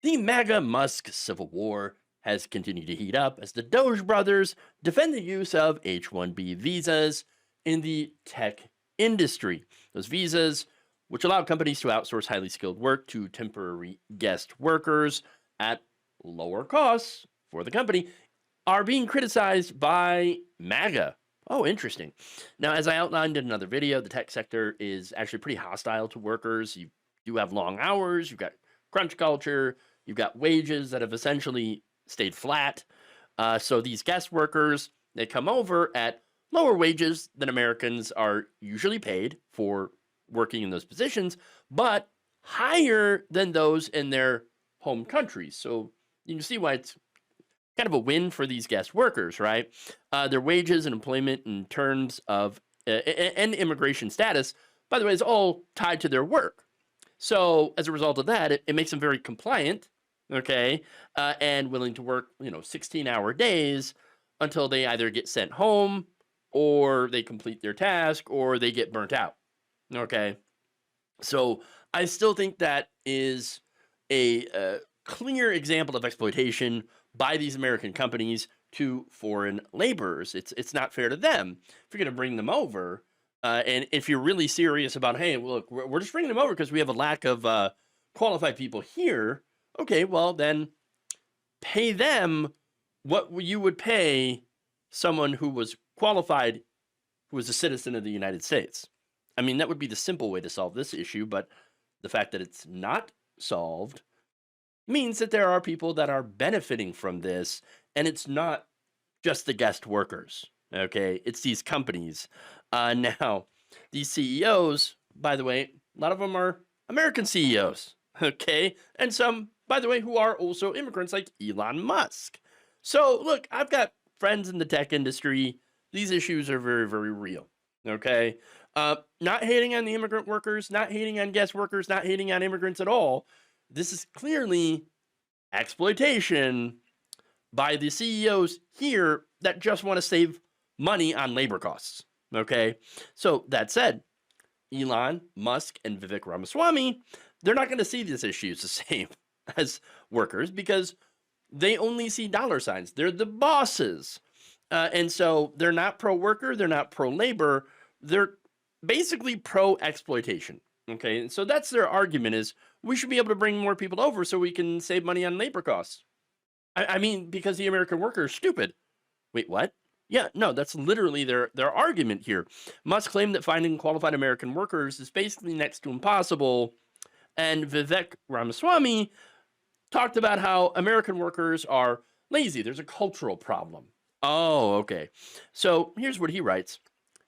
The MAGA Musk civil war has continued to heat up as the Doge brothers defend the use of H-1B visas in the tech industry. Those visas, which allow companies to outsource highly skilled work to temporary guest workers at lower costs for the company, are being criticized by MAGA. Oh, interesting. Now, as I outlined in another video, the tech sector is actually pretty hostile to workers. You do have long hours, you've got crunch culture, you've got wages that have essentially stayed flat. So these guest workers, they come over at lower wages than Americans are usually paid for working in those positions, but higher than those in their home countries. So you can see why it's kind of a win for these guest workers, right? Their wages and employment in terms of and immigration status, by the way, is all tied to their work. So as a result of that, it makes them very compliant, okay, and willing to work, 16-hour days until they either get sent home or they complete their task or they get burnt out, okay? So I still think that is a clear example of exploitation by these American companies to foreign laborers. It's not fair to them. If you're going to bring them over, and if you're really serious about, hey, look, we're just bringing them over because we have a lack of qualified people here. Okay, well then pay them what you would pay someone who was qualified, who was a citizen of the United States. I mean, that would be the simple way to solve this issue, but the fact that it's not solved means that there are people that are benefiting from this, and it's not just the guest workers, okay? It's these companies. Now, these CEOs, by the way, a lot of them are American CEOs, okay? And some, by the way, who are also immigrants like Elon Musk. So, look, I've got friends in the tech industry. These issues are very, very real, okay? Not hating on the immigrant workers, not hating on guest workers, not hating on immigrants at all. This is clearly exploitation by the CEOs here that just want to save money on labor costs. Okay. So that said, Elon, Musk, and Vivek Ramaswamy, they're not going to see these issues the same as workers because they only see dollar signs. They're the bosses. And so they're not pro worker, they're not pro labor, they're basically pro exploitation. Okay, and so that's their argument is we should be able to bring more people over so we can save money on labor costs. I mean, because the American worker is stupid. Wait, what? Yeah, no, that's literally their argument here. Musk claimed that finding qualified American workers is basically next to impossible. And Vivek Ramaswamy talked about how American workers are lazy. There's a cultural problem. Oh, okay. So here's what he writes.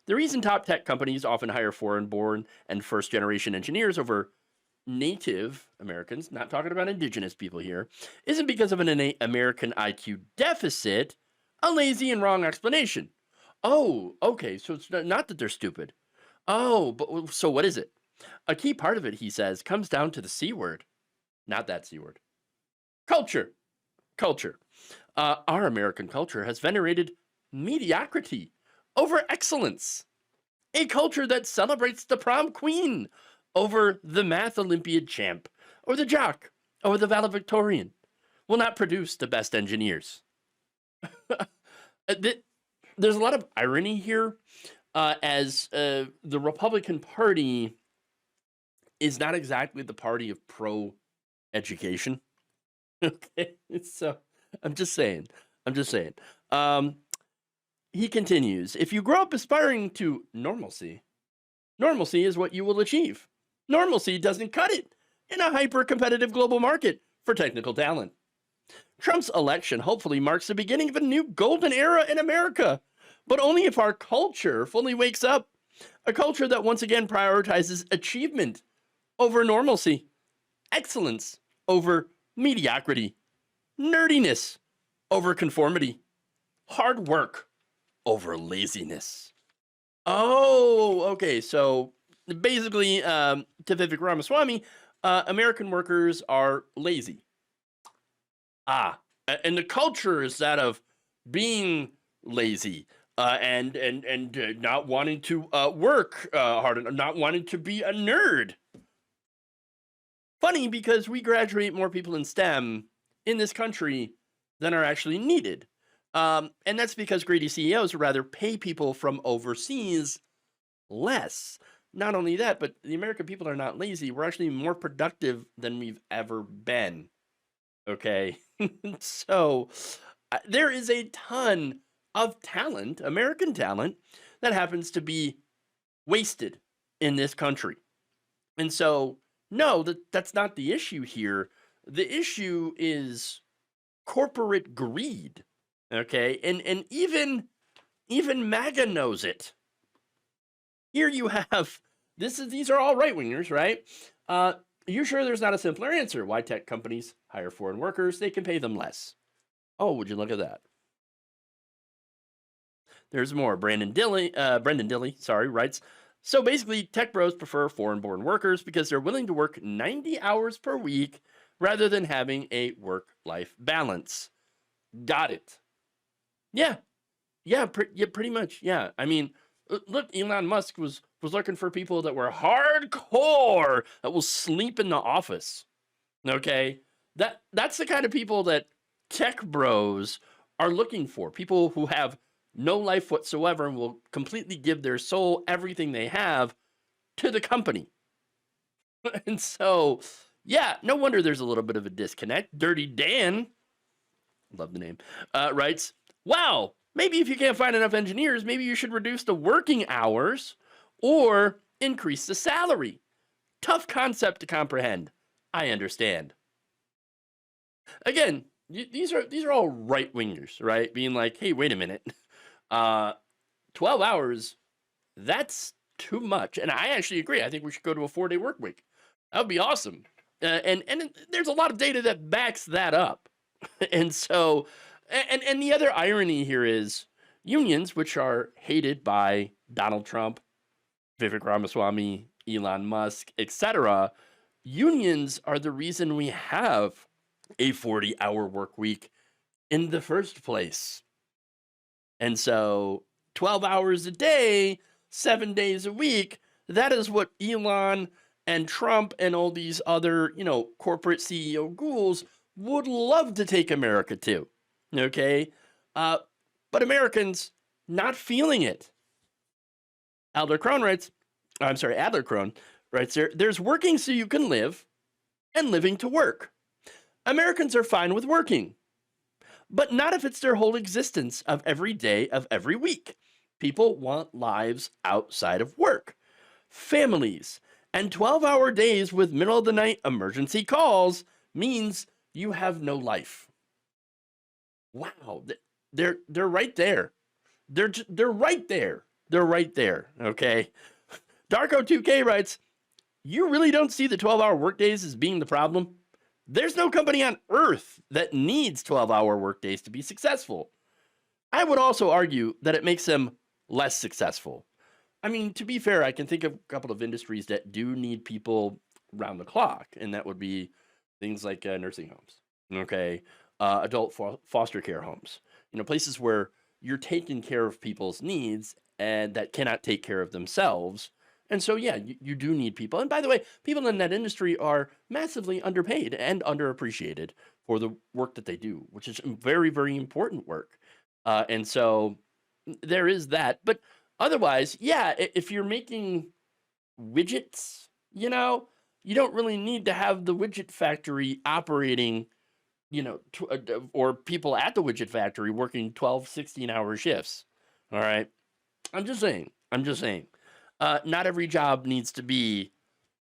The reason top tech companies often hire foreign-born and first-generation engineers over native Americans, not talking about indigenous people here, isn't because of an innate American IQ deficit, a lazy and wrong explanation. Oh, okay, so it's not that they're stupid. Oh, but so what is it? A key part of it, he says, comes down to the C word. Not that C word. Culture. Culture. Our American culture has venerated mediocrity over excellence. A culture that celebrates the prom queen over the math Olympiad champ, or the jock, or the valedictorian, will not produce the best engineers. There's a lot of irony here, as the Republican Party is not exactly the party of pro-education. Okay, so I'm just saying. He continues, if you grow up aspiring to normalcy, normalcy is what you will achieve. Normalcy doesn't cut it in a hyper-competitive global market for technical talent. Trump's election hopefully marks the beginning of a new golden era in America, but only if our culture fully wakes up. A culture that once again prioritizes achievement over normalcy, excellence over mediocrity, nerdiness over conformity, hard work over laziness. Oh, okay. So basically, to Vivek Ramaswamy, American workers are lazy. And the culture is that of being lazy and not wanting to work hard, not wanting to be a nerd. Funny because we graduate more people in STEM in this country than are actually needed. And that's because greedy CEOs would rather pay people from overseas less. Not only that, but the American people are not lazy. We're actually more productive than we've ever been. Okay. So there is a ton of talent, American talent, that happens to be wasted in this country. And so, no, that's not the issue here. The issue is corporate greed. Okay. And even MAGA knows it. Here you have these are all right wingers, right? You sure there's not a simpler answer? Why tech companies hire foreign workers? They can pay them less. Oh, would you look at that? There's more. Brendan Dilly, sorry, writes. So basically, tech bros prefer foreign-born workers because they're willing to work 90 hours per week rather than having a work-life balance. Got it. Yeah, yeah, pretty much. Yeah, I mean, look, Elon Musk was looking for people that were hardcore that will sleep in the office. Okay, that's the kind of people that tech bros are looking for. People who have no life whatsoever and will completely give their soul, everything they have, to the company. And so, yeah, no wonder there's a little bit of a disconnect. Dirty Dan, love the name, writes, wow, maybe if you can't find enough engineers, maybe you should reduce the working hours or increase the salary. Tough concept to comprehend. I understand. Again, these are all right wingers, right? Being like, hey, wait a minute, 12 hours, that's too much. And I actually agree. I think we should go to a 4-day work week. That would be awesome. And there's a lot of data that backs that up. And so, and the other irony here is unions, which are hated by Donald Trump, Vivek Ramaswamy, Elon Musk, etc. Unions are the reason we have a 40-hour work week in the first place. And so 12 hours a day, 7 days a week, that is what Elon and Trump and all these other, corporate CEO ghouls would love to take America to. Okay? But Americans not feeling it. Adler Crone writes, there's working so you can live and living to work. Americans are fine with working, but not if it's their whole existence of every day of every week. People want lives outside of work, families, and 12-hour days with middle of the night emergency calls means you have no life. Wow, they're right there. They're right there. They're right there. Okay. Darko2K writes, you really don't see the 12-hour workdays as being the problem? There's no company on earth that needs 12-hour workdays to be successful. I would also argue that it makes them less successful. I mean, to be fair, I can think of a couple of industries that do need people round the clock, and that would be things like nursing homes, okay, adult foster care homes, places where you're taking care of people's needs and that cannot take care of themselves. And so, yeah, you do need people. And by the way, people in that industry are massively underpaid and underappreciated for the work that they do, which is very, very important work. And so there is that. But otherwise, yeah, if you're making widgets, you don't really need to have the widget factory operating, or people at the widget factory working 12, 16-hour shifts. All right. I'm just saying. Not every job needs to be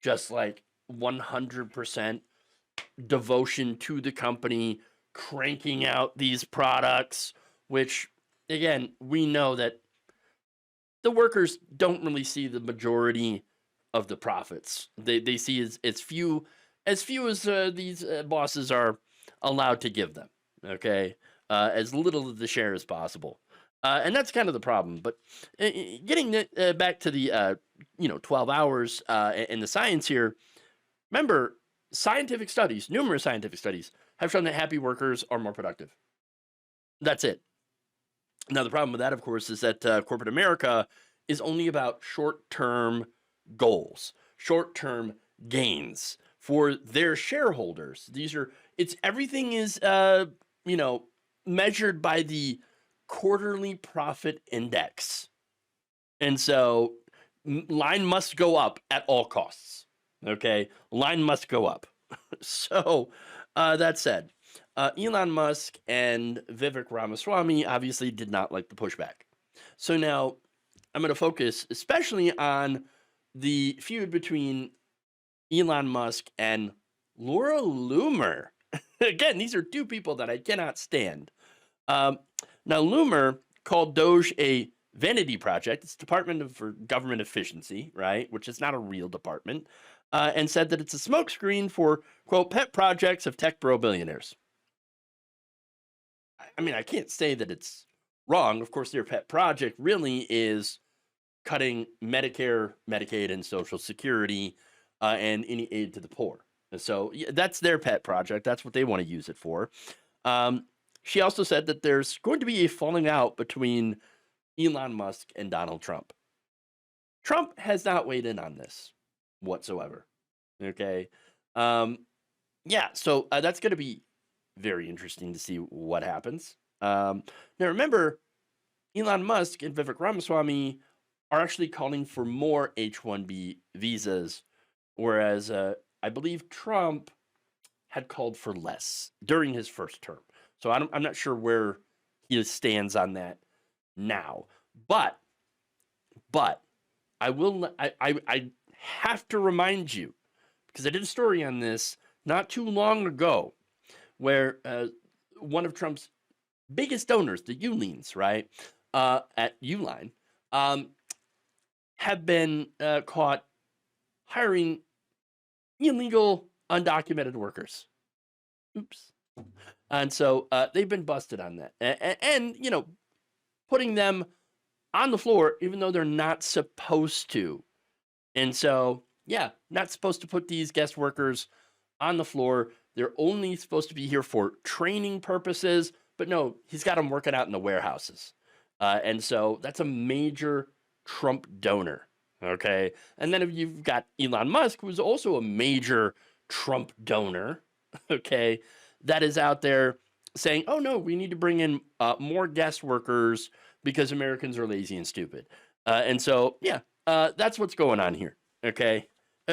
just like 100% devotion to the company, cranking out these products, which, again, we know that the workers don't really see the majority of the profits. They see as few as these bosses are allowed to give them. Okay, as little of the share as possible. And that's kind of the problem. But getting back to the 12 hours and the science here, remember, numerous scientific studies have shown that happy workers are more productive. That's it. Now, the problem with that, of course, is that corporate America is only about short-term goals, short-term gains for their shareholders. Everything is, measured by the quarterly profit index. And so line must go up at all costs. Okay. Line must go up. So that said, Elon Musk and Vivek Ramaswamy obviously did not like the pushback. So now I'm going to focus especially on the feud between Elon Musk and Laura Loomer. Again, these are two people that I cannot stand. Now, Loomer called Doge a vanity project. It's Department for Government Efficiency, right? Which is not a real department. And said that it's a smokescreen for, quote, pet projects of tech bro billionaires. I mean, I can't say that it's wrong. Of course, their pet project really is cutting Medicare, Medicaid, and Social Security and any aid to the poor. And so that's their pet project. That's what they want to use it for. She also said that there's going to be a falling out between Elon Musk and Donald Trump. Trump has not weighed in on this whatsoever. Okay. So that's going to be very interesting to see what happens. Now, remember, Elon Musk and Vivek Ramaswamy are actually calling for more H-1B visas, whereas I believe Trump had called for less during his first term. So I'm not sure where he stands on that now. But I will I have to remind you, because I did a story on this not too long ago, where one of Trump's biggest donors, the Ulines, right, at Uline, have been caught hiring illegal, undocumented workers. Oops. And so they've been busted on that. And, putting them on the floor, even though they're not supposed to. And so, not supposed to put these guest workers on the floor. They're only supposed to be here for training purposes. But no, he's got them working out in the warehouses. And so that's a major Trump donor. Okay. And then if you've got Elon Musk, who's also a major Trump donor, okay, that is out there saying, oh no, we need to bring in more guest workers because Americans are lazy and stupid. And so, that's what's going on here. Okay.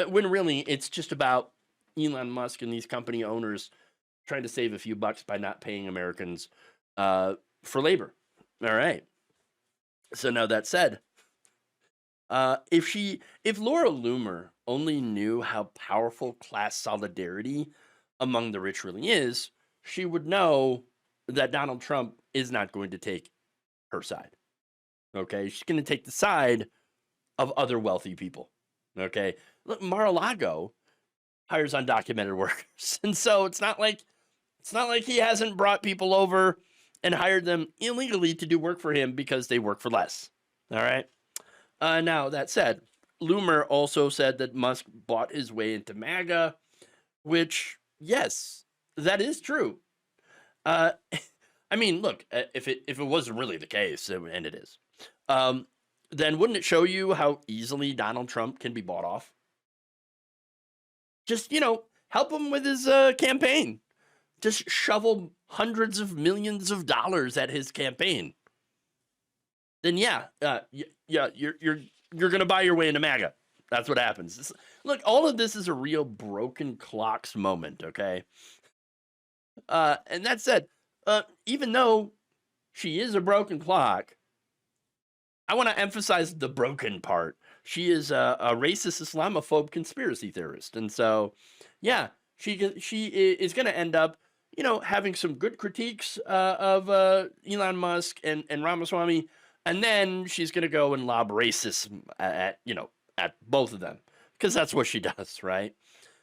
When really it's just about Elon Musk and these company owners trying to save a few bucks by not paying Americans for labor. All right. So now that said, if Laura Loomer only knew how powerful class solidarity among the rich really is, she would know that Donald Trump is not going to take her side. Okay, she's going to take the side of other wealthy people. Okay, look, Mar-a-Lago hires undocumented workers, and so it's not like he hasn't brought people over and hired them illegally to do work for him because they work for less. All right. Now, that said, Loomer also said that Musk bought his way into MAGA, which, yes, that is true. I mean, look, if it wasn't really the case, and it is, then wouldn't it show you how easily Donald Trump can be bought off? Just, help him with his campaign. Just shovel hundreds of millions of dollars at his campaign. Then you're gonna buy your way into MAGA. That's what happens. Look, all of this is a real broken clocks moment, okay? And that said, even though she is a broken clock, I want to emphasize the broken part. She is a racist Islamophobe conspiracy theorist, and so she is going to end up, having some good critiques of Elon Musk and Ramaswamy. And then she's going to go and lob racism at both of them, because that's what she does, right?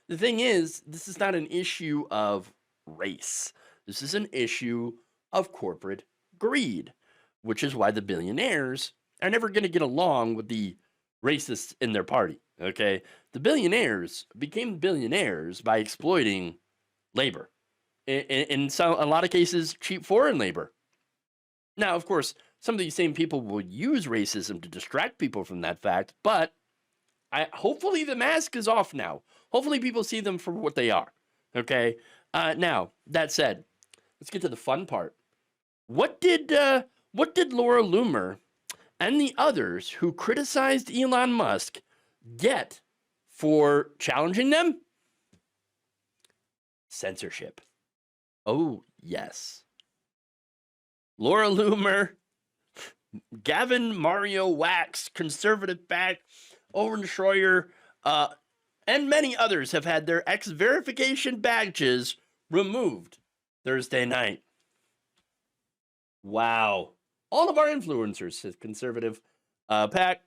The thing is, this is not an issue of race. This is an issue of corporate greed, which is why the billionaires are never going to get along with the racists in their party, okay? The billionaires became billionaires by exploiting labor. In a lot of cases, cheap foreign labor. Now, of course, some of these same people will use racism to distract people from that fact, but Hopefully the mask is off now. Hopefully people see them for what they are. Okay. Now that said, let's get to the fun part. What did Laura Loomer and the others who criticized Elon Musk get for challenging them? Censorship. Oh, yes. Laura Loomer, Gavin Mario Wax, conservative back, Owen Schroyer, and many others have had their X-verification badges removed Thursday night. Wow. All of our influencers, says conservative pack,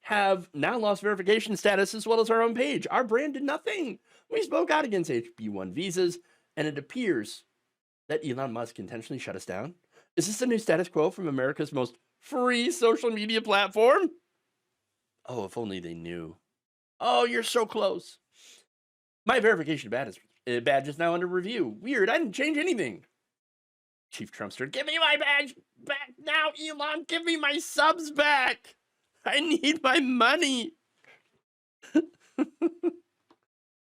have now lost verification status as well as our own page. Our brand did nothing. We spoke out against HB1 visas, and it appears that Elon Musk intentionally shut us down. Is this the new status quo from America's most free social media platform? Oh, if only they knew. Oh, you're so close. My verification badge is now under review. Weird, I didn't change anything. Chief Trumpster, give me my badge back now, Elon. Give me my subs back. I need my money.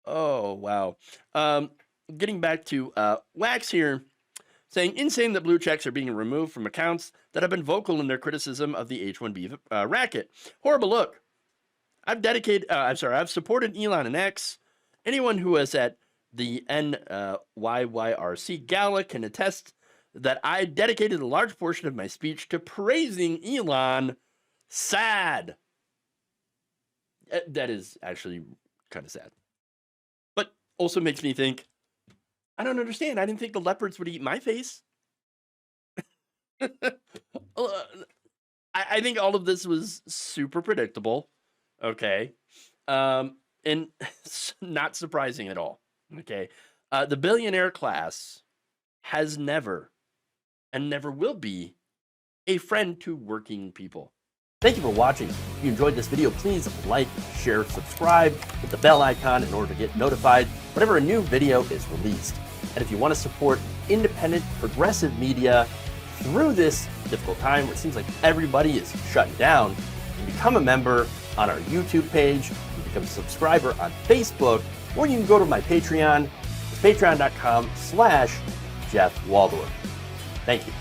Oh, wow. Getting back to Wax here, saying, insane that blue checks are being removed from accounts that have been vocal in their criticism of the H-1B racket. Horrible look. I've supported Elon and X. Anyone who is at the NYYRC Gala can attest that I dedicated a large portion of my speech to praising Elon. Sad. That is actually kind of sad. But also makes me think, I don't understand. I didn't think the leopards would eat my face. I think all of this was super predictable. Okay. And not surprising at all. Okay. The billionaire class has never and never will be a friend to working people. Thank you for watching. If you enjoyed this video, please like, share, subscribe, hit the bell icon in order to get notified whenever a new video is released. And if you want to support independent, progressive media through this difficult time where it seems like everybody is shutting down, you can become a member on our YouTube page, you can become a subscriber on Facebook, or you can go to my Patreon. It's patreon.com/Jeff Waldorf. Thank you.